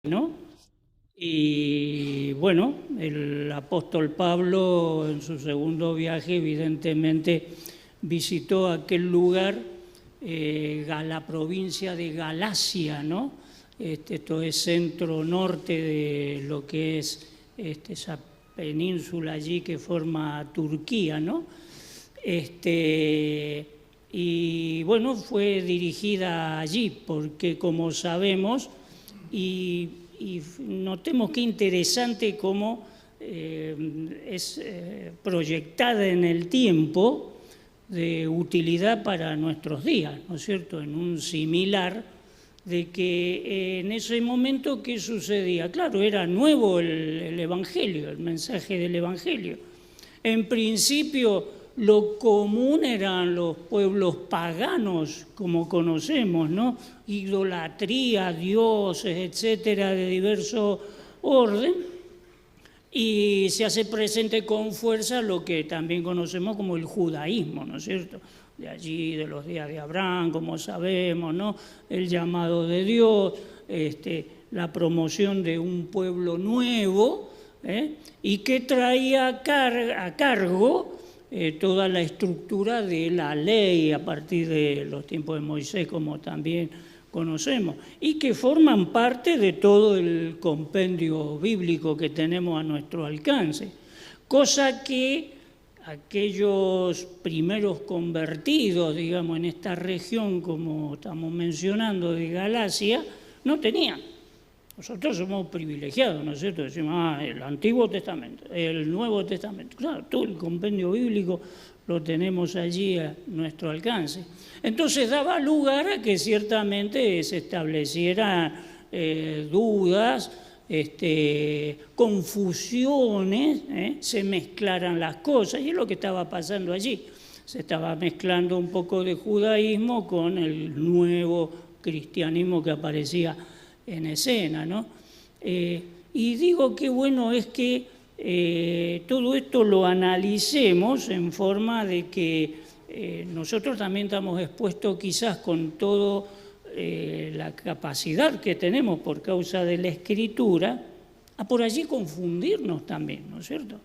¿no? Y bueno, el apóstol Pablo en su segundo viaje evidentemente visitó aquel lugar, la provincia de Galacia, ¿no? Esto es centro-norte de lo que es esa península allí que forma Turquía, ¿no? Y bueno, fue dirigida allí porque, como sabemos, y notemos qué interesante cómo es proyectada en el tiempo de utilidad para nuestros días, ¿no es cierto?, en un similar de que en ese momento, ¿qué sucedía? Claro, era nuevo el Evangelio, el mensaje del Evangelio. En principio, lo común eran los pueblos paganos, como conocemos, ¿no? Idolatría, dioses, etcétera, de diverso orden, y se hace presente con fuerza lo que también conocemos como el judaísmo, ¿no es cierto? De allí, de los días de Abraham, como sabemos, ¿no? El llamado de Dios, la promoción de un pueblo nuevo, y que traía a cargo toda la estructura de la ley a partir de los tiempos de Moisés, como también conocemos, y que forman parte de todo el compendio bíblico que tenemos a nuestro alcance, cosa que aquellos primeros convertidos, digamos, en esta región, como estamos mencionando, de Galacia, no tenían. Nosotros somos privilegiados, ¿no es cierto? Decimos, el Antiguo Testamento, el Nuevo Testamento. Claro, todo el compendio bíblico lo tenemos allí a nuestro alcance. Entonces daba lugar a que ciertamente se establecieran dudas, confusiones, se mezclaran las cosas, y es lo que estaba pasando allí. Se estaba mezclando un poco de judaísmo con el nuevo cristianismo que aparecía en escena, ¿no? Y digo que bueno es que todo esto lo analicemos en forma de que nosotros también estamos expuestos quizás con toda la capacidad que tenemos por causa de la Escritura a por allí confundirnos también, ¿no es cierto?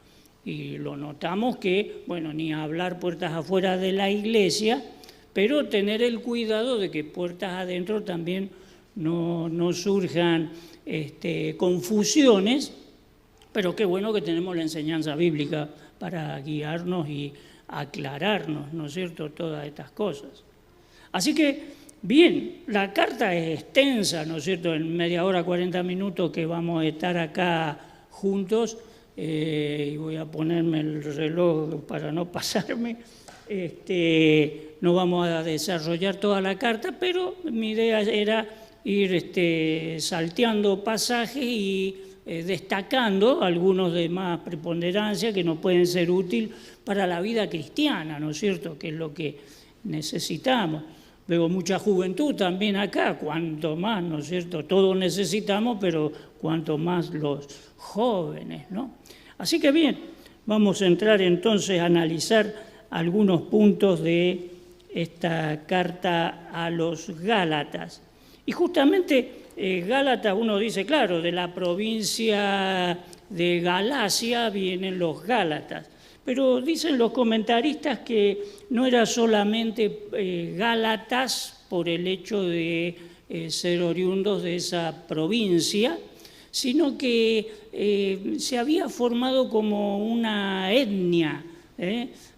Y lo notamos que, bueno, ni hablar puertas afuera de la iglesia, pero tener el cuidado de que puertas adentro también no surjan confusiones, pero qué bueno que tenemos la enseñanza bíblica para guiarnos y aclararnos, ¿no es cierto?, todas estas cosas. Así que, bien, la carta es extensa, ¿no es cierto?, en media hora, 40 minutos que vamos a estar acá juntos, y voy a ponerme el reloj para no pasarme. No vamos a desarrollar toda la carta, pero mi idea era ir salteando pasajes y destacando algunos de más preponderancia que nos pueden ser útiles para la vida cristiana, ¿no es cierto?, que es lo que necesitamos. Veo mucha juventud también acá, cuanto más, ¿no es cierto?, todos necesitamos, pero cuanto más los jóvenes, ¿no? Así que bien, vamos a entrar entonces a analizar algunos puntos de esta carta a los Gálatas. Y justamente Gálatas, uno dice, claro, de la provincia de Galacia vienen los Gálatas, pero dicen los comentaristas que no era solamente Gálatas por el hecho de ser oriundos de esa provincia, sino que se había formado como una etnia,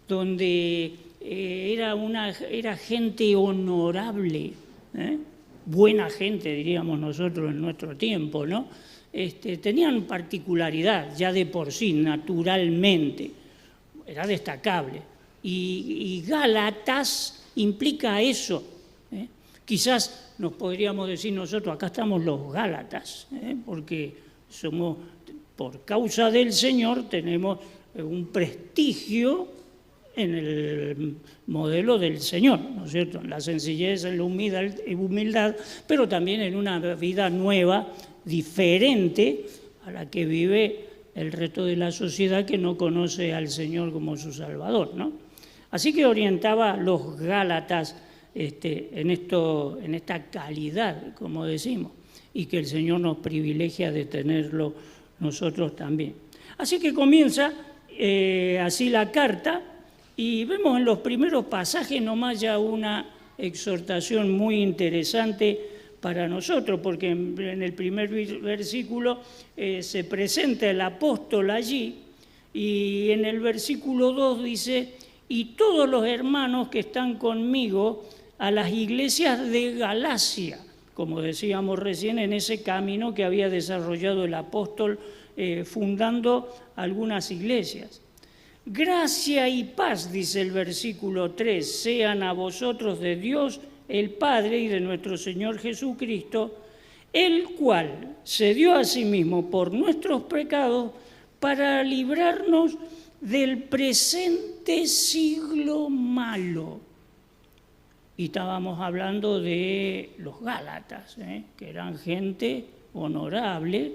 donde era gente honorable, buena gente, diríamos nosotros en nuestro tiempo, ¿no? Tenían particularidad ya de por sí, naturalmente, era destacable. Y Gálatas implica eso. Quizás nos podríamos decir nosotros, acá estamos los Gálatas, porque somos, por causa del Señor, tenemos un prestigio en el modelo del Señor, ¿no es cierto?, en la sencillez, en la humildad, pero también en una vida nueva, diferente a la que vive el resto de la sociedad que no conoce al Señor como su Salvador, ¿no? Así que orientaba a los Gálatas en esta calidad, como decimos. y que el Señor nos privilegia de tenerlo nosotros también. Así que comienza así la carta, y vemos en los primeros pasajes nomás ya una exhortación muy interesante para nosotros, porque en el primer versículo se presenta el apóstol allí, y en el versículo 2 dice: y todos los hermanos que están conmigo a las iglesias de Galacia, como decíamos recién, en ese camino que había desarrollado el apóstol fundando algunas iglesias. Gracia y paz, dice el versículo 3, sean a vosotros de Dios el Padre y de nuestro Señor Jesucristo, el cual se dio a sí mismo por nuestros pecados para librarnos del presente siglo malo. Y estábamos hablando de los Gálatas, que eran gente honorable,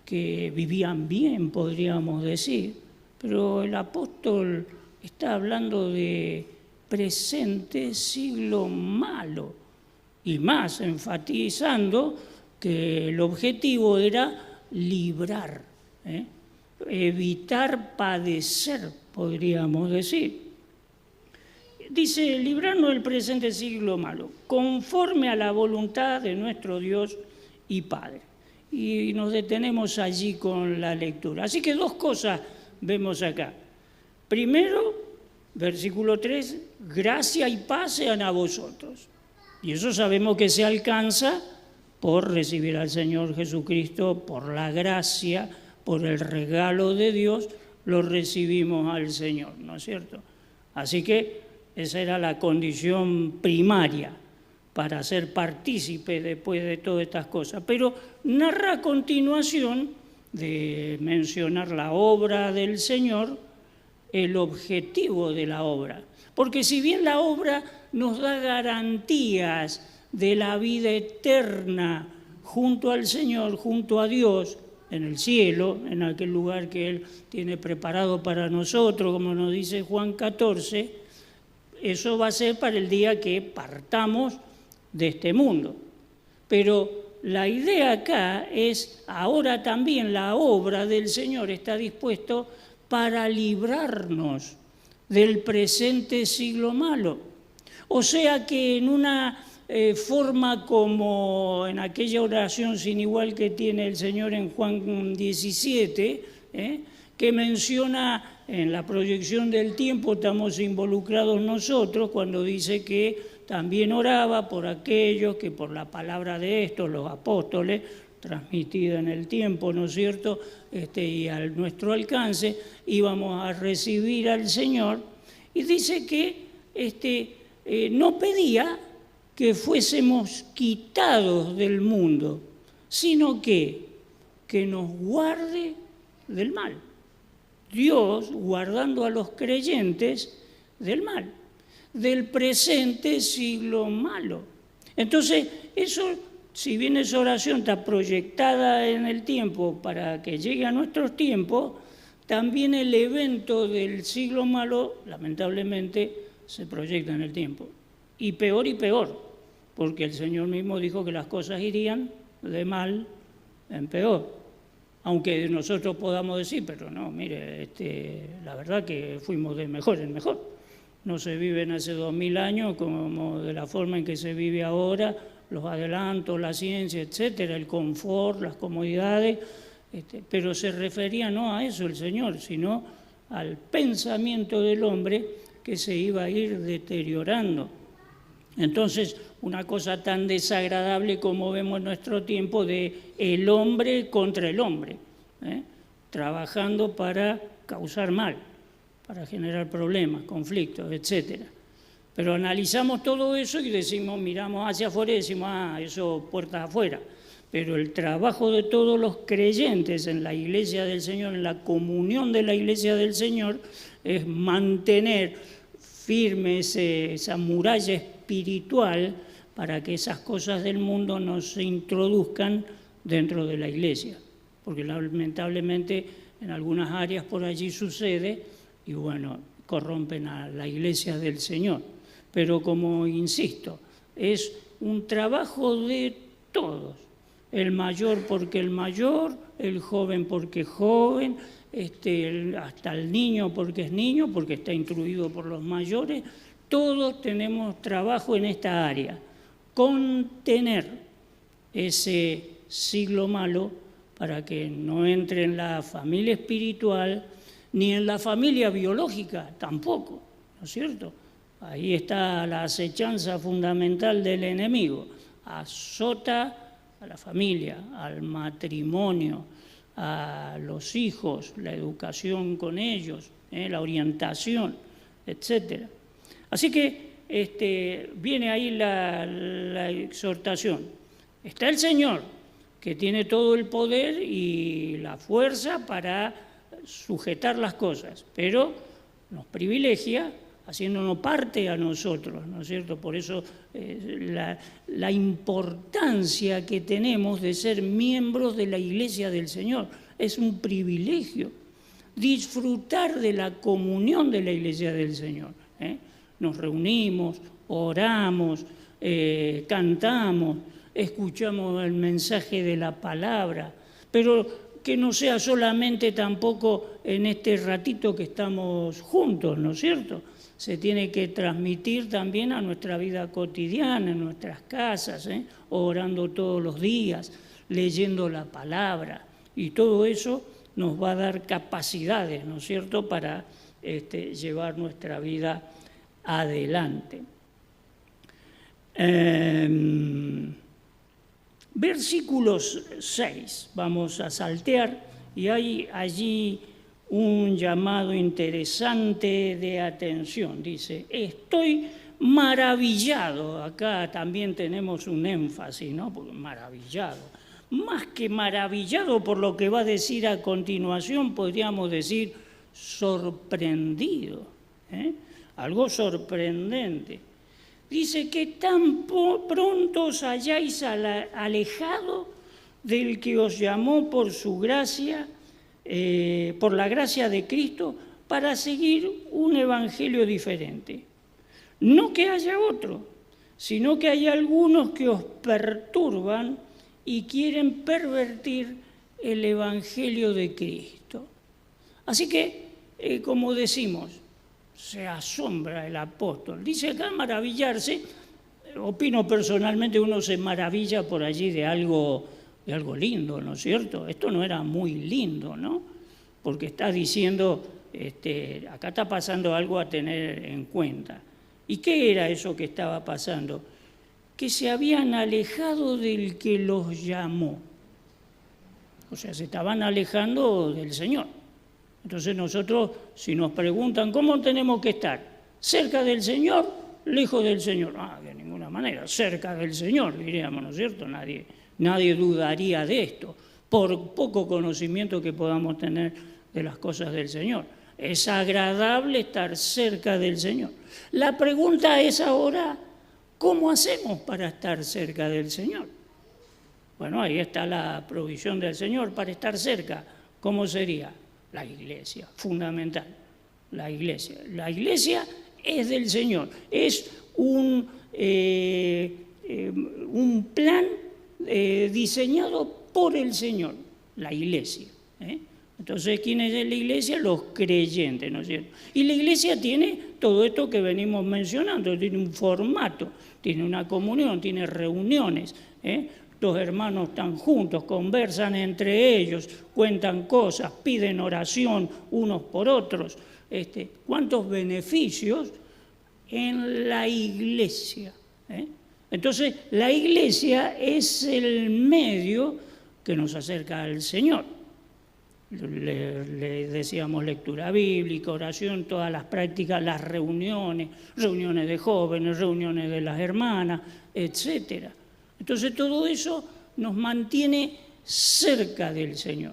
que vivían bien, podríamos decir. Pero el apóstol está hablando de presente siglo malo, y más enfatizando que el objetivo era librar, evitar padecer, podríamos decir. Dice: librarnos del presente siglo malo, conforme a la voluntad de nuestro Dios y Padre. Y nos detenemos allí con la lectura. Así que dos cosas vemos acá. Primero, versículo 3, gracia y paz sean a vosotros. Y eso sabemos que se alcanza por recibir al Señor Jesucristo, por la gracia, por el regalo de Dios, lo recibimos al Señor, ¿no es cierto? Así que esa era la condición primaria para ser partícipe después de todas estas cosas. Pero narra a continuación de mencionar la obra del Señor, el objetivo de la obra. Porque si bien la obra nos da garantías de la vida eterna junto al Señor, junto a Dios, en el cielo, en aquel lugar que Él tiene preparado para nosotros, como nos dice Juan 14, eso va a ser para el día que partamos de este mundo. Pero la idea acá es, ahora también la obra del Señor está dispuesto para librarnos del presente siglo malo. O sea que en una forma como en aquella oración sin igual que tiene el Señor en Juan 17, que menciona en la proyección del tiempo, estamos involucrados nosotros, cuando dice que también oraba por aquellos que por la palabra de estos, los apóstoles, transmitida en el tiempo, ¿no es cierto?, y a nuestro alcance, íbamos a recibir al Señor. Y dice que no pedía que fuésemos quitados del mundo, sino que nos guarde del mal. Dios guardando a los creyentes del mal, del presente siglo malo. Entonces, eso, si bien esa oración está proyectada en el tiempo para que llegue a nuestros tiempos, también el evento del siglo malo, lamentablemente, se proyecta en el tiempo. Y peor, porque el Señor mismo dijo que las cosas irían de mal en peor. Aunque nosotros podamos decir, pero no, mire, la verdad que fuimos de mejor en mejor. No se vive en hace 2000 años como de la forma en que se vive ahora, los adelantos, la ciencia, etcétera, el confort, las comodidades, pero se refería no a eso el Señor, sino al pensamiento del hombre que se iba a ir deteriorando. Entonces, una cosa tan desagradable como vemos en nuestro tiempo de el hombre contra el hombre, trabajando para causar mal, para generar problemas, conflictos, etcétera. Pero analizamos todo eso y decimos, miramos hacia afuera y decimos, eso puertas afuera. Pero el trabajo de todos los creyentes en la Iglesia del Señor, en la comunión de la Iglesia del Señor, es mantener firme esa muralla espiritual para que esas cosas del mundo no se introduzcan dentro de la Iglesia. Porque lamentablemente en algunas áreas por allí sucede y bueno, corrompen a la Iglesia del Señor. Pero como insisto, es un trabajo de todos, el mayor porque el mayor, el joven porque es joven, hasta el niño porque es niño, porque está instruido por los mayores. Todos tenemos trabajo en esta área, contener ese siglo malo para que no entre en la familia espiritual ni en la familia biológica tampoco, ¿no es cierto? Ahí está la acechanza fundamental del enemigo. Azota a la familia, al matrimonio, a los hijos, la educación con ellos, la orientación, etc. Así que viene ahí la exhortación. Está el Señor, que tiene todo el poder y la fuerza para sujetar las cosas, pero nos privilegia haciéndonos parte a nosotros, ¿no es cierto? Por eso la importancia que tenemos de ser miembros de la Iglesia del Señor. Es un privilegio disfrutar de la comunión de la Iglesia del Señor. Nos reunimos, oramos, cantamos, escuchamos el mensaje de la palabra, pero que no sea solamente tampoco en este ratito que estamos juntos, ¿no es cierto? Se tiene que transmitir también a nuestra vida cotidiana, en nuestras casas, orando todos los días, leyendo la palabra, y todo eso nos va a dar capacidades, ¿no es cierto?, para llevar nuestra vida adelante. Versículos 6, vamos a saltear, y hay allí un llamado interesante de atención. Dice, estoy maravillado. Acá también tenemos un énfasis, ¿no? Porque maravillado. Más que maravillado por lo que va a decir a continuación, podríamos decir sorprendido. Algo sorprendente. Dice que tan pronto os hayáis alejado del que os llamó por su gracia, por la gracia de Cristo, para seguir un evangelio diferente. No que haya otro, sino que hay algunos que os perturban y quieren pervertir el evangelio de Cristo. Así que, como decimos, se asombra el apóstol. Dice acá maravillarse. Opino personalmente, uno se maravilla por allí de algo lindo, ¿no es cierto? Esto no era muy lindo, ¿no? Porque está diciendo, acá está pasando algo a tener en cuenta. ¿Y qué era eso que estaba pasando? Que se habían alejado del que los llamó. O sea, se estaban alejando del Señor. Entonces nosotros, si nos preguntan, ¿cómo tenemos que estar? ¿Cerca del Señor? ¿Lejos del Señor? De ninguna manera, cerca del Señor, diríamos, ¿no es cierto? Nadie dudaría de esto, por poco conocimiento que podamos tener de las cosas del Señor. Es agradable estar cerca del Señor. La pregunta es ahora, ¿cómo hacemos para estar cerca del Señor? Bueno, ahí está la provisión del Señor para estar cerca. ¿Cómo sería? La iglesia, fundamental, la iglesia. La iglesia es del Señor, es un plan diseñado por el Señor, la iglesia. Entonces, ¿quién es la iglesia? Los creyentes, ¿no es cierto? Y la iglesia tiene todo esto que venimos mencionando, tiene un formato, tiene una comunión, tiene reuniones, Los hermanos están juntos, conversan entre ellos, cuentan cosas, piden oración unos por otros. ¿Cuántos beneficios en la iglesia? Entonces, la iglesia es el medio que nos acerca al Señor. Le decíamos lectura bíblica, oración, todas las prácticas, las reuniones de jóvenes, reuniones de las hermanas, etcétera. Entonces todo eso nos mantiene cerca del Señor.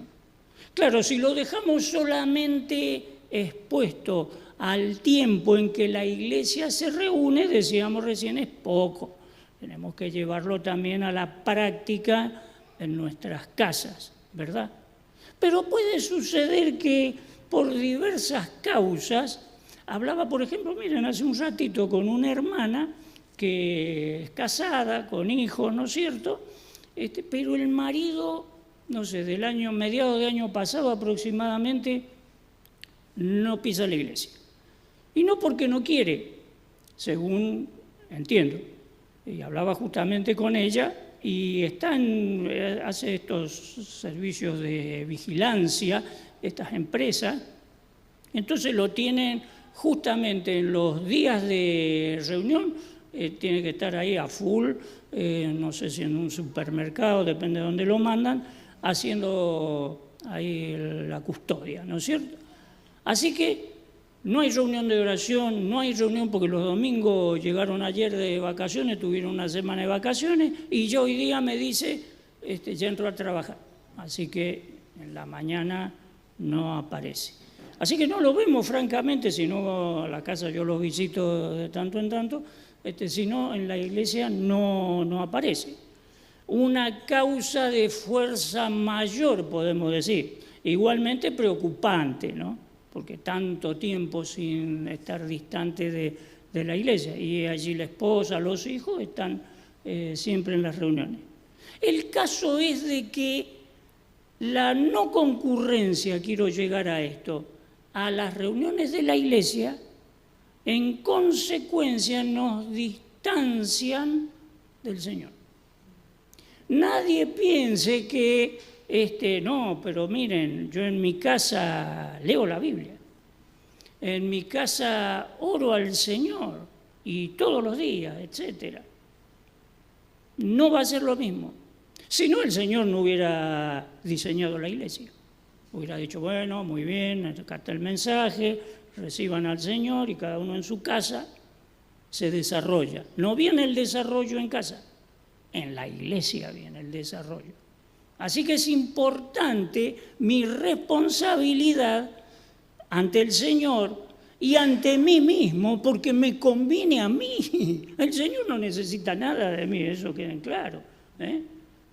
Claro, si lo dejamos solamente expuesto al tiempo en que la iglesia se reúne, decíamos recién, es poco. Tenemos que llevarlo también a la práctica en nuestras casas, ¿verdad? Pero puede suceder que por diversas causas, hablaba por ejemplo, miren, hace un ratito con una hermana que es casada, con hijos, ¿no es cierto? pero el marido, no sé, mediados de año pasado aproximadamente, no pisa la iglesia. Y no porque no quiere, según entiendo. Y hablaba justamente con ella y hace estos servicios de vigilancia, estas empresas. Entonces lo tienen justamente en los días de reunión, tiene que estar ahí a full, no sé si en un supermercado, depende de dónde lo mandan, haciendo ahí la custodia, ¿no es cierto? Así que no hay reunión de oración, no hay reunión porque los domingos llegaron ayer de vacaciones, tuvieron una semana de vacaciones y yo hoy día me dice, ya entro a trabajar. Así que en la mañana no aparece. Así que no lo vemos francamente, si no a la casa yo lo visito de tanto en tanto, si no en la iglesia no aparece. Una causa de fuerza mayor, podemos decir, igualmente preocupante, ¿no? Porque tanto tiempo sin estar distante de la iglesia, y allí la esposa, los hijos están siempre en las reuniones. El caso es de que la no concurrencia, quiero llegar a esto, a las reuniones de la iglesia, en consecuencia nos distancian del Señor. Nadie piense que, no, pero miren, yo en mi casa leo la Biblia, en mi casa oro al Señor y todos los días, etc. No va a ser lo mismo. Si no, el Señor no hubiera diseñado la iglesia. Hubiera dicho, bueno, muy bien, acá está el mensaje, reciban al Señor y cada uno en su casa se desarrolla. No viene el desarrollo en casa, en la iglesia viene el desarrollo. Así que es importante mi responsabilidad ante el Señor y ante mí mismo, porque me conviene a mí. El Señor no necesita nada de mí, eso quede claro.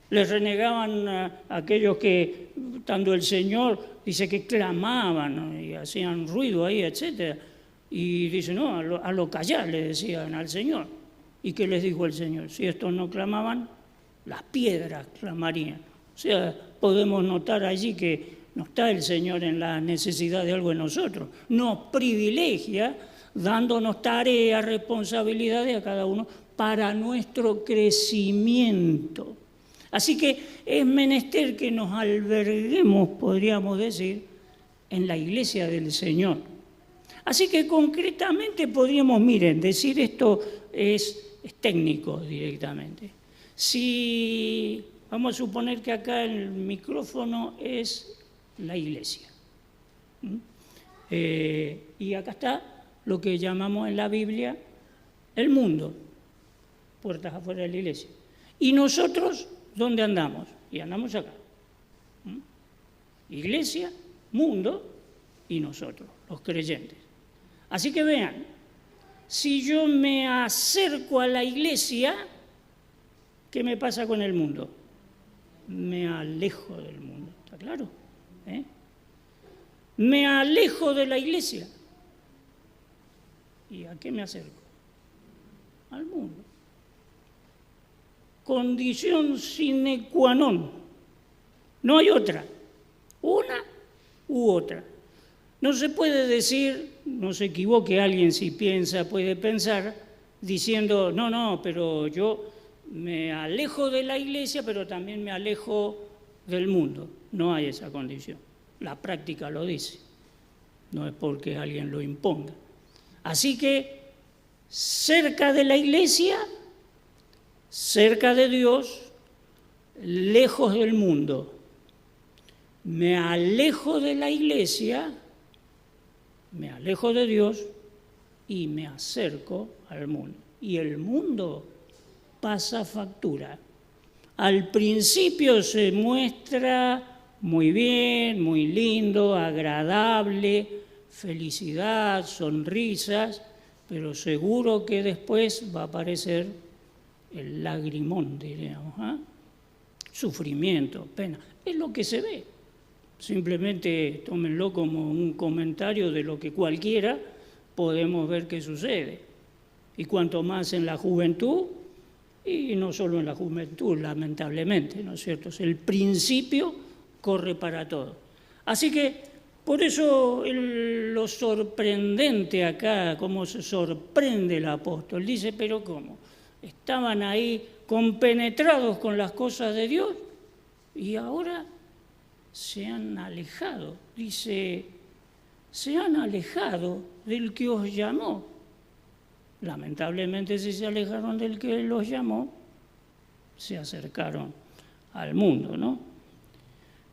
Les renegaban a aquellos que, estando el Señor, dice que clamaban, ¿no? Y hacían ruido ahí, etc. Y dice, no, a lo callar le decían al Señor. ¿Y qué les dijo el Señor? Si estos no clamaban, las piedras clamarían. O sea, podemos notar allí que no está el Señor en la necesidad de algo en nosotros. Nos privilegia dándonos tareas, responsabilidades a cada uno para nuestro crecimiento. Así que es menester que nos alberguemos, podríamos decir, en la iglesia del Señor. Así que concretamente podríamos, miren, decir esto es técnico directamente. Si vamos a suponer que acá el micrófono es la iglesia. Y acá está lo que llamamos en la Biblia el mundo, puertas afuera de la iglesia. Y nosotros, ¿dónde andamos? Y andamos acá. Iglesia, mundo y nosotros, los creyentes. Así que vean, si yo me acerco a la iglesia, ¿qué me pasa con el mundo? Me alejo del mundo, ¿está claro? Me alejo de la iglesia. ¿Y a qué me acerco? Al mundo. Condición sine qua non. No hay otra. Una u otra. No se puede decir, no se equivoque alguien si piensa, puede pensar, diciendo, no, pero yo me alejo de la iglesia, pero también me alejo del mundo. No hay esa condición. La práctica lo dice. No es porque alguien lo imponga. Así que, cerca de la iglesia, cerca de Dios, lejos del mundo. Me alejo de la iglesia, me alejo de Dios y me acerco al mundo. Y el mundo pasa factura. Al principio se muestra muy bien, muy lindo, agradable, felicidad, sonrisas, pero seguro que después va a aparecer el lagrimón, diríamos, sufrimiento, pena. Es lo que se ve. Simplemente tómenlo como un comentario de lo que cualquiera podemos ver que sucede. Y cuanto más en la juventud, y no solo en la juventud, lamentablemente, ¿no es cierto? El principio corre para todo. Así que, por eso lo sorprendente acá, cómo se sorprende el apóstol, dice, pero ¿cómo? Estaban ahí compenetrados con las cosas de Dios y ahora se han alejado, dice, se han alejado del que os llamó. Lamentablemente, si se alejaron del que los llamó, se acercaron al mundo, ¿no?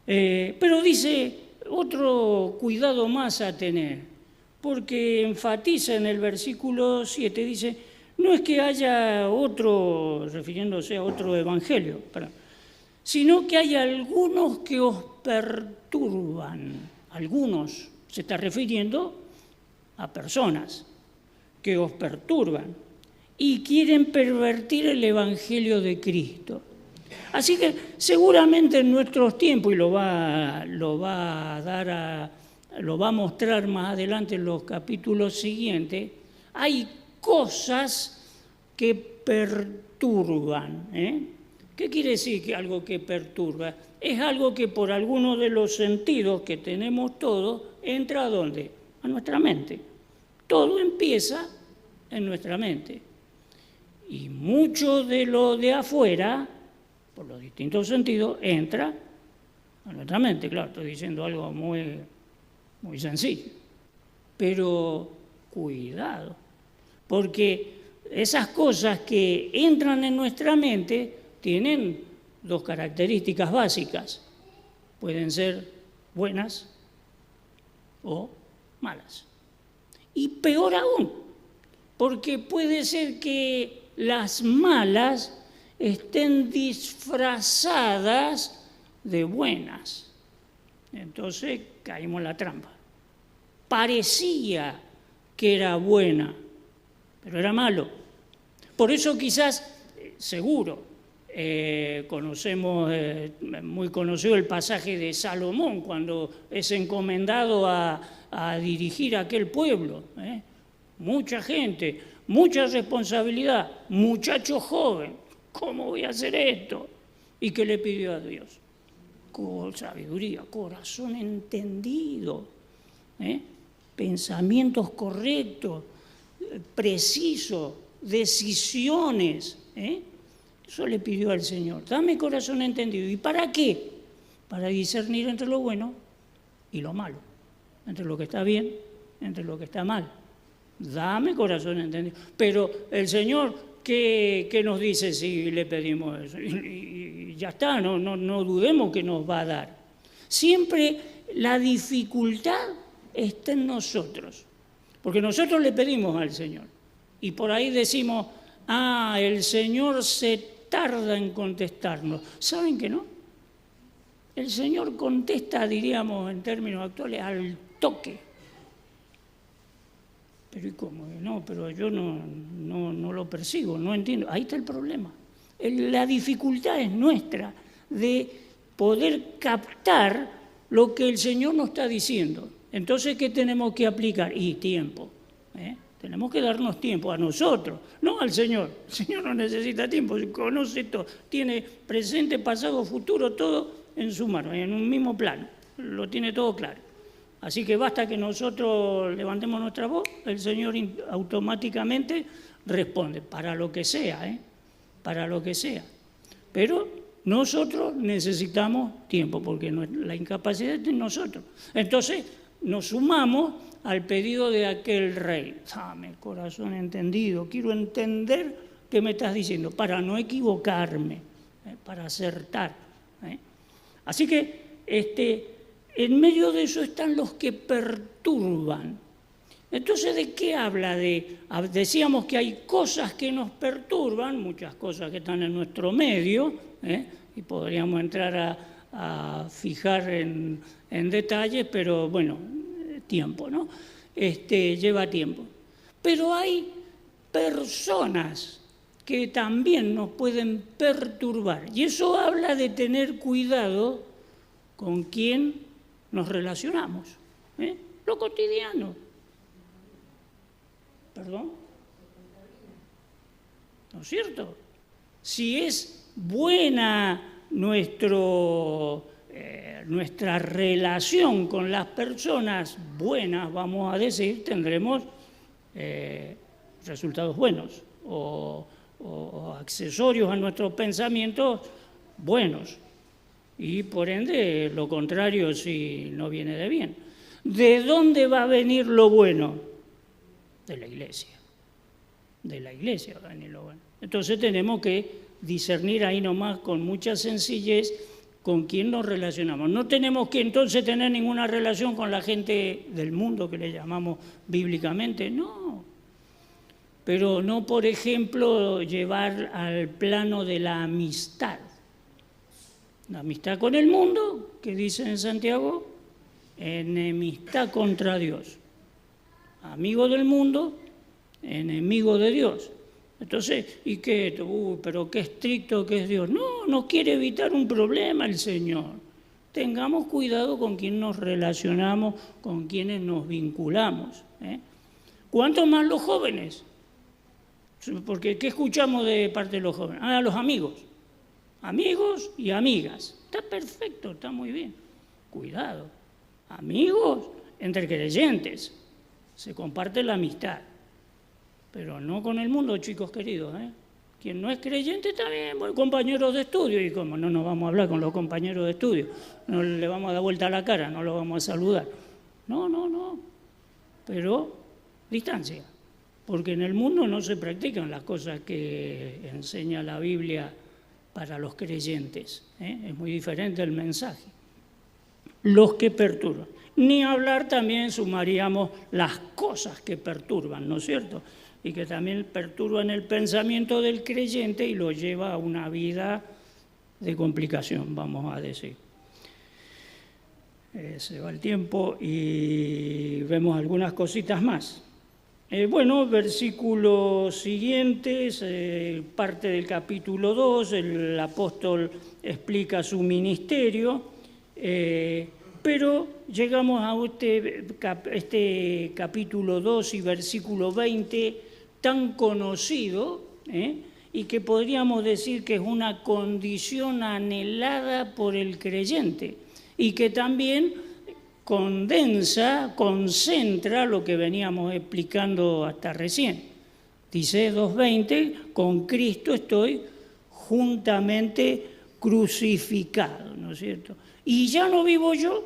Pero dice otro cuidado más a tener, porque enfatiza en el versículo 7, dice, no es que haya otro, refiriéndose a otro evangelio, sino que hay algunos que os perturban. Algunos, se está refiriendo a personas que os perturban y quieren pervertir el evangelio de Cristo. Así que seguramente en nuestros tiempos, y lo va a mostrar más adelante en los capítulos siguientes, hay cosas que perturban. ¿Qué quiere decir que algo que perturba? Es algo que por alguno de los sentidos que tenemos todos entra ¿a dónde? A nuestra mente. Todo empieza en nuestra mente. Y mucho de lo de afuera, por los distintos sentidos, entra a nuestra mente. Claro, estoy diciendo algo muy, muy sencillo. Pero cuidado, porque esas cosas que entran en nuestra mente tienen dos características básicas. Pueden ser buenas o malas. Y peor aún, porque puede ser que las malas estén disfrazadas de buenas. Entonces caímos en la trampa. Parecía que era buena, pero era malo. Por eso quizás, seguro, conocemos, muy conocido el pasaje de Salomón, cuando es encomendado a dirigir a aquel pueblo. Mucha gente, mucha responsabilidad, muchacho joven, ¿cómo voy a hacer esto? ¿Y qué le pidió a Dios? Con sabiduría, corazón entendido, pensamientos correctos, precisos, decisiones. Eso le pidió al Señor. Dame corazón entendido. ¿Y para qué? Para discernir entre lo bueno y lo malo, entre lo que está bien, entre lo que está mal. Dame corazón entendido. Pero el Señor, ¿qué nos dice si le pedimos eso? Y ya está, no dudemos que nos va a dar. Siempre la dificultad está en nosotros, porque nosotros le pedimos al Señor. Y por ahí decimos, el Señor se tarda en contestarnos. ¿Saben que no? El Señor contesta, diríamos en términos actuales, al toque. Pero ¿y cómo? No, pero yo no lo percibo, no entiendo. Ahí está el problema. La dificultad es nuestra de poder captar lo que el Señor nos está diciendo. Entonces, ¿qué tenemos que aplicar? Y tiempo. Tenemos que darnos tiempo a nosotros, no al Señor. El Señor no necesita tiempo, conoce todo. Tiene presente, pasado, futuro, todo en su mano, en un mismo plano. Lo tiene todo claro. Así que basta que nosotros levantemos nuestra voz, el Señor automáticamente responde, para lo que sea, para lo que sea. Pero nosotros necesitamos tiempo, porque la incapacidad es de nosotros. Entonces nos sumamos al pedido de aquel rey. Dame corazón entendido, quiero entender qué me estás diciendo, para no equivocarme, para acertar. Así que en medio de eso están los que perturban. Entonces, ¿de qué habla? Decíamos que hay cosas que nos perturban, muchas cosas que están en nuestro medio, y podríamos entrar a fijar en detalles, pero bueno, tiempo, ¿no? Lleva tiempo. Pero hay personas que también nos pueden perturbar, y eso habla de tener cuidado con quién nos relacionamos, lo cotidiano. ¿Perdón? ¿No es cierto? Si es buena nuestra relación con las personas buenas, vamos a decir, tendremos resultados buenos o accesorios a nuestros pensamientos buenos. Y por ende, lo contrario si no viene de bien. ¿De dónde va a venir lo bueno? De la iglesia. De la iglesia va a venir lo bueno. Entonces tenemos que discernir ahí nomás con mucha sencillez con quién nos relacionamos. No tenemos que entonces tener ninguna relación con la gente del mundo que le llamamos bíblicamente, no. Pero no, por ejemplo, llevar al plano de la amistad. La amistad con el mundo, que dice en Santiago, enemistad contra Dios. Amigo del mundo, enemigo de Dios. Entonces, ¿y qué? Pero qué estricto que es Dios. No, nos quiere evitar un problema el Señor. Tengamos cuidado con quién nos relacionamos, con quienes nos vinculamos. ¿Cuánto más los jóvenes? Porque ¿qué escuchamos de parte de los jóvenes? Los amigos. Amigos y amigas. Está perfecto, está muy bien. Cuidado. Amigos entre creyentes. Se comparte la amistad. Pero no con el mundo, chicos queridos. Quien no es creyente también, compañeros de estudio. Y como no nos vamos a hablar con los compañeros de estudio, no le vamos a dar vuelta a la cara, no los vamos a saludar. No. Pero distancia. Porque en el mundo no se practican las cosas que enseña la Biblia para los creyentes. Es muy diferente el mensaje. Los que perturban. Ni hablar también sumaríamos las cosas que perturban, ¿no es cierto? Y que también perturban el pensamiento del creyente y lo lleva a una vida de complicación, vamos a decir. Se va el tiempo y vemos algunas cositas más. Versículos siguientes, parte del capítulo 2, el apóstol explica su ministerio, pero llegamos a este capítulo 2 y versículo 20, tan conocido, y que podríamos decir que es una condición anhelada por el creyente, y que también concentra lo que veníamos explicando hasta recién. Dice 2:20, con Cristo estoy juntamente crucificado, ¿no es cierto? Y ya no vivo yo,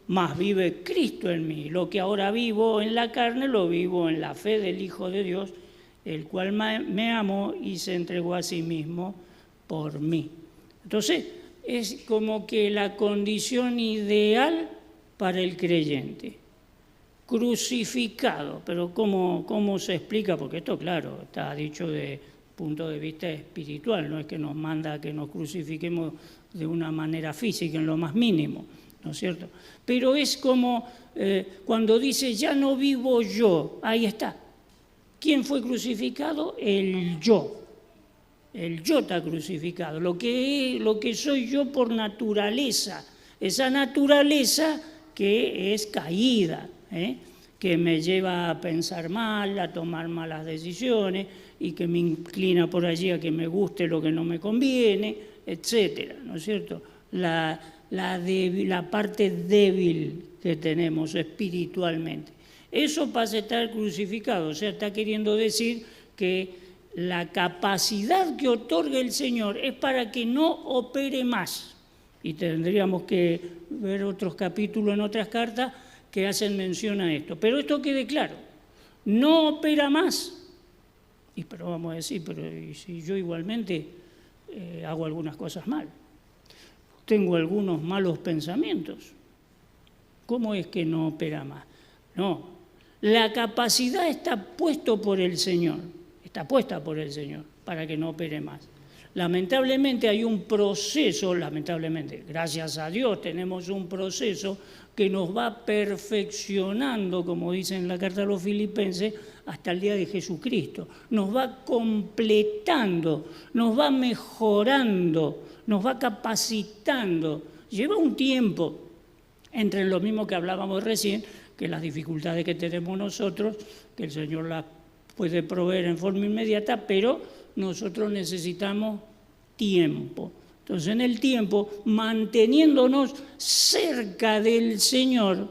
mas vive Cristo en mí. Lo que ahora vivo en la carne, lo vivo en la fe del Hijo de Dios, el cual me amó y se entregó a sí mismo por mí. Entonces, es como que la condición ideal para el creyente. Crucificado, pero ¿cómo se explica? Porque esto, claro, está dicho de punto de vista espiritual, no es que nos manda a que nos crucifiquemos de una manera física, en lo más mínimo, ¿no es cierto? Pero es como cuando dice, ya no vivo yo, ahí está. ¿Quién fue crucificado? El yo. El yo está crucificado, lo que soy yo por naturaleza, esa naturaleza que es caída, que me lleva a pensar mal, a tomar malas decisiones y que me inclina por allí a que me guste lo que no me conviene, etcétera, ¿no es cierto? La parte débil que tenemos espiritualmente. Eso pasa a estar crucificado, o sea, está queriendo decir que la capacidad que otorga el Señor es para que no opere más. Y tendríamos que ver otros capítulos en otras cartas que hacen mención a esto. Pero esto quede claro, no opera más. Pero vamos a decir, pero ¿y si yo igualmente hago algunas cosas mal? Tengo algunos malos pensamientos. ¿Cómo es que no opera más? No, la capacidad está puesta por el Señor para que no opere más. Lamentablemente hay un proceso, gracias a Dios tenemos un proceso que nos va perfeccionando, como dice en la carta a los Filipenses, hasta el día de Jesucristo. Nos va completando, nos va mejorando, nos va capacitando. Lleva un tiempo entre lo mismo que hablábamos recién, que las dificultades que tenemos nosotros, que el Señor las puede proveer en forma inmediata, pero nosotros necesitamos tiempo. Entonces, en el tiempo, manteniéndonos cerca del Señor,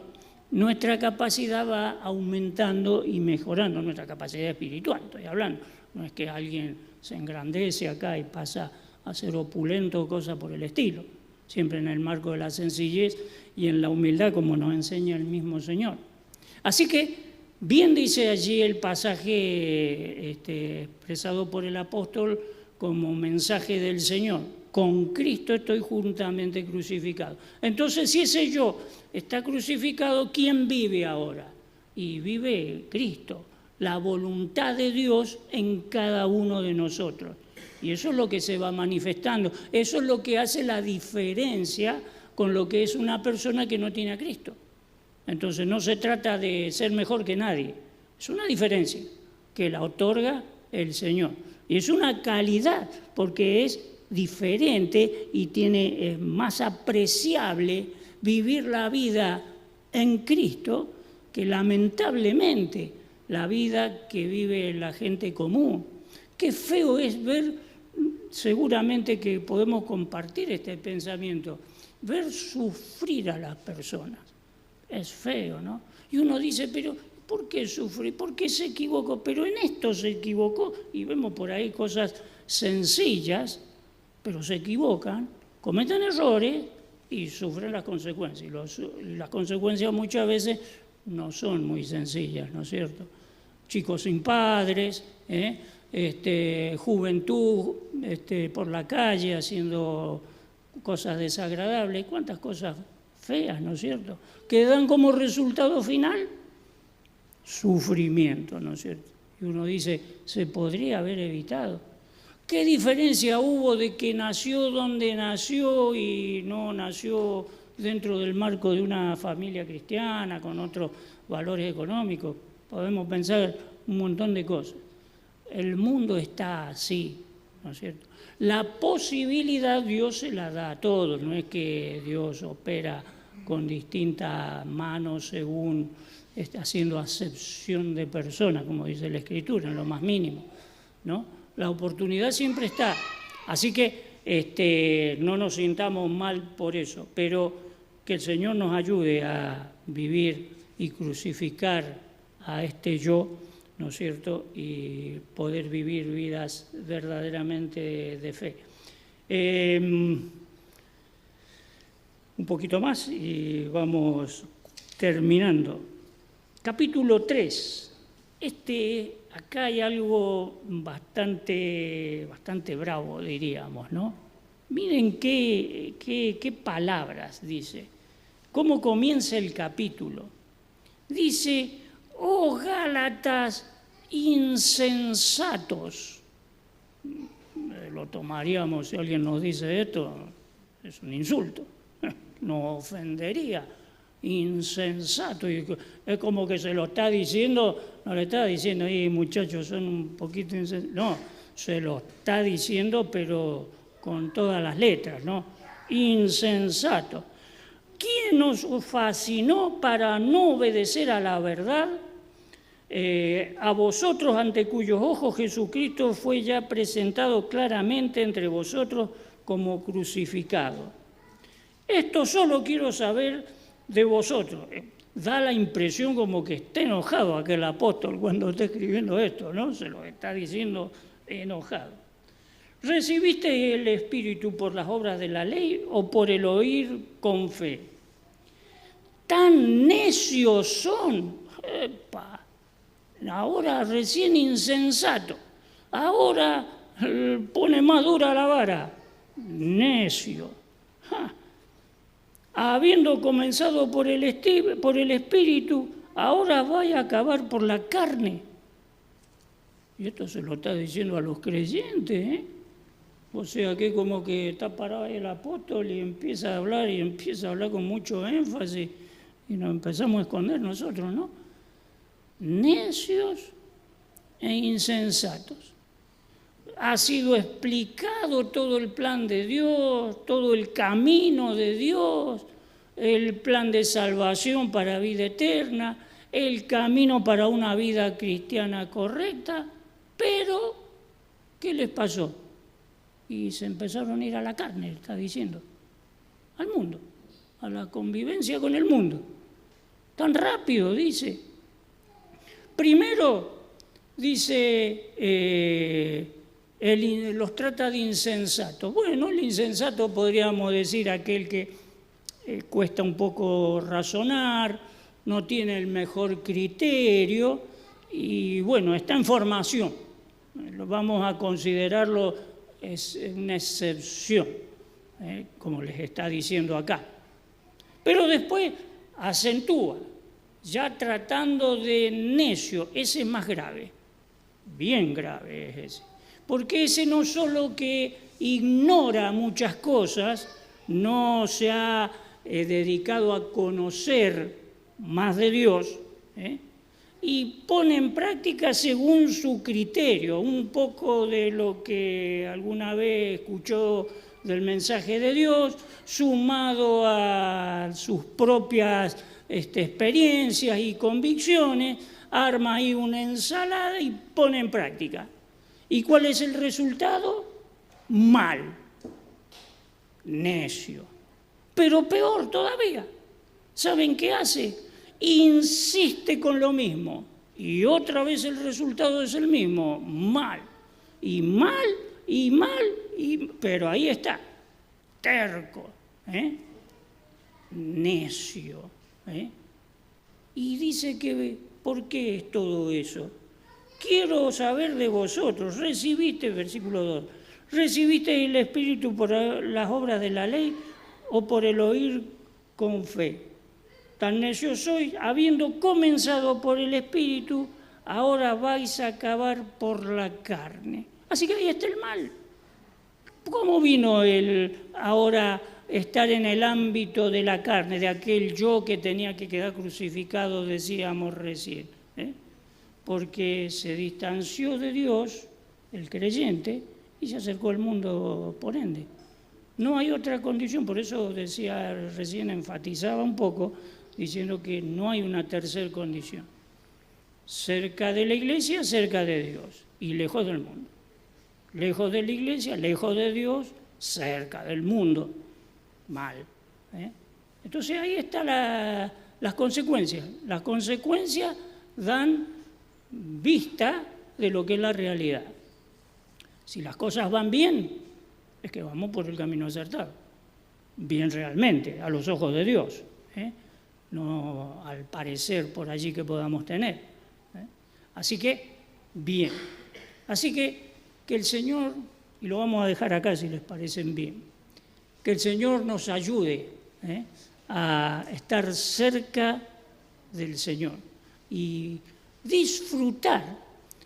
nuestra capacidad va aumentando y mejorando, nuestra capacidad espiritual, estoy hablando. No es que alguien se engrandece acá y pasa a ser opulento o cosas por el estilo, siempre en el marco de la sencillez y en la humildad, como nos enseña el mismo Señor. Así que, bien dice allí el pasaje expresado por el apóstol como mensaje del Señor: con Cristo estoy juntamente crucificado. Entonces, si ese yo está crucificado, ¿quién vive ahora? Y vive Cristo, la voluntad de Dios en cada uno de nosotros. Y eso es lo que se va manifestando. Eso es lo que hace la diferencia con lo que es una persona que no tiene a Cristo. Entonces, no se trata de ser mejor que nadie. Es una diferencia que la otorga el Señor. Y es una calidad, porque es diferente y es más apreciable vivir la vida en Cristo que lamentablemente la vida que vive la gente común. Qué feo es ver, seguramente que podemos compartir este pensamiento, ver sufrir a las personas. Es feo, ¿no? Y uno dice, pero ¿por qué sufre? ¿Por qué se equivocó? Pero en esto se equivocó, y vemos por ahí cosas sencillas, pero se equivocan, cometen errores y sufren las consecuencias. Y las consecuencias muchas veces no son muy sencillas, ¿no es cierto? Chicos sin padres, juventud por la calle haciendo cosas desagradables, cuántas cosas feas, ¿no es cierto?, que dan como resultado final sufrimiento, ¿no es cierto? Y uno dice, se podría haber evitado. ¿Qué diferencia hubo de que nació donde nació y no nació dentro del marco de una familia cristiana con otros valores económicos? Podemos pensar un montón de cosas. El mundo está así, ¿no es cierto? La posibilidad Dios se la da a todos, no es que Dios opera con distintas manos según haciendo acepción de personas, como dice la Escritura, en lo más mínimo, ¿no? La oportunidad siempre está, así que no nos sintamos mal por eso, pero que el Señor nos ayude a vivir y crucificar a este yo, ¿no es cierto?, y poder vivir vidas verdaderamente de fe. Un poquito más y vamos terminando. Capítulo 3. Acá hay algo bastante bravo, diríamos, ¿no? Miren qué palabras dice. ¿Cómo comienza el capítulo? Dice, oh Gálatas insensatos. Lo tomaríamos, si alguien nos dice esto, es un insulto. Nos ofendería. Insensato. Y es como que se lo está diciendo, no le está diciendo, muchachos, son un poquito insensatos. No, se lo está diciendo, pero con todas las letras, ¿no? Insensato. ¿Quién nos fascinó para no obedecer a la verdad? A vosotros, ante cuyos ojos Jesucristo fue ya presentado claramente entre vosotros como crucificado. Esto solo quiero saber de vosotros. Da la impresión como que está enojado aquel apóstol cuando está escribiendo esto, ¿no? Se lo está diciendo enojado. ¿Recibisteis el Espíritu por las obras de la ley o por el oír con fe? Tan necios son. ¡Epa! Ahora recién insensato. Ahora pone más dura la vara. Necio. ¡Ja! Habiendo comenzado por el Espíritu, ahora vaya a acabar por la carne. Y esto se lo está diciendo a los creyentes, ¿eh? O sea que como que está parado ahí el apóstol y empieza a hablar con mucho énfasis y nos empezamos a esconder nosotros, ¿no? Necios e insensatos. Ha sido explicado todo el plan de Dios, todo el camino de Dios, el plan de salvación para vida eterna, el camino para una vida cristiana correcta, pero ¿qué les pasó? Y se empezaron a ir a la carne, está diciendo, al mundo, a la convivencia con el mundo. Tan rápido, dice. Primero, dice, los trata de insensatos. Bueno, el insensato podríamos decir aquel que cuesta un poco razonar, no tiene el mejor criterio y bueno, está en formación. Vamos a considerarlo es una excepción, como les está diciendo acá. Pero después acentúa, ya tratando de necio, ese es más grave, bien grave es ese. Porque ese no solo que ignora muchas cosas, no se ha dedicado a conocer más de Dios, y pone en práctica según su criterio, un poco de lo que alguna vez escuchó del mensaje de Dios, sumado a sus propias experiencias y convicciones, arma ahí una ensalada y pone en práctica. ¿Y cuál es el resultado? Mal, necio. Pero peor todavía, ¿saben qué hace? Insiste con lo mismo y otra vez el resultado es el mismo, mal, y mal, y mal, pero ahí está, terco, necio. Y dice que, ¿por qué es todo eso? Quiero saber de vosotros, recibiste, versículo 2, ¿recibiste el Espíritu por las obras de la ley o por el oír con fe? Tan necios sois, habiendo comenzado por el Espíritu, ahora vais a acabar por la carne. Así que ahí está el mal. ¿Cómo vino el ahora estar en el ámbito de la carne, de aquel yo que tenía que quedar crucificado, decíamos recién? Porque se distanció de Dios, el creyente, y se acercó al mundo por ende. No hay otra condición, por eso decía recién, enfatizaba un poco, diciendo que no hay una tercera condición. Cerca de la iglesia, cerca de Dios, y lejos del mundo. Lejos de la iglesia, lejos de Dios, cerca del mundo. Mal. Entonces ahí están las consecuencias. Las consecuencias dan vista de lo que es la realidad. Si las cosas van bien, es que vamos por el camino acertado. Bien realmente, a los ojos de Dios. No al parecer por allí que podamos tener. Así que, bien. Así que el Señor, y lo vamos a dejar acá si les parecen bien, que el Señor nos ayude a estar cerca del Señor y disfrutar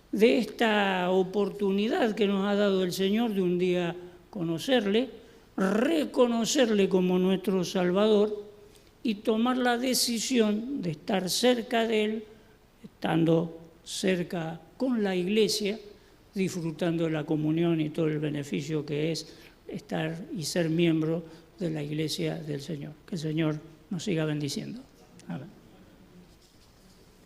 de esta oportunidad que nos ha dado el Señor de un día conocerle, reconocerle como nuestro Salvador y tomar la decisión de estar cerca de Él, estando cerca con la Iglesia, disfrutando de la comunión y todo el beneficio que es estar y ser miembro de la Iglesia del Señor. Que el Señor nos siga bendiciendo. Amén.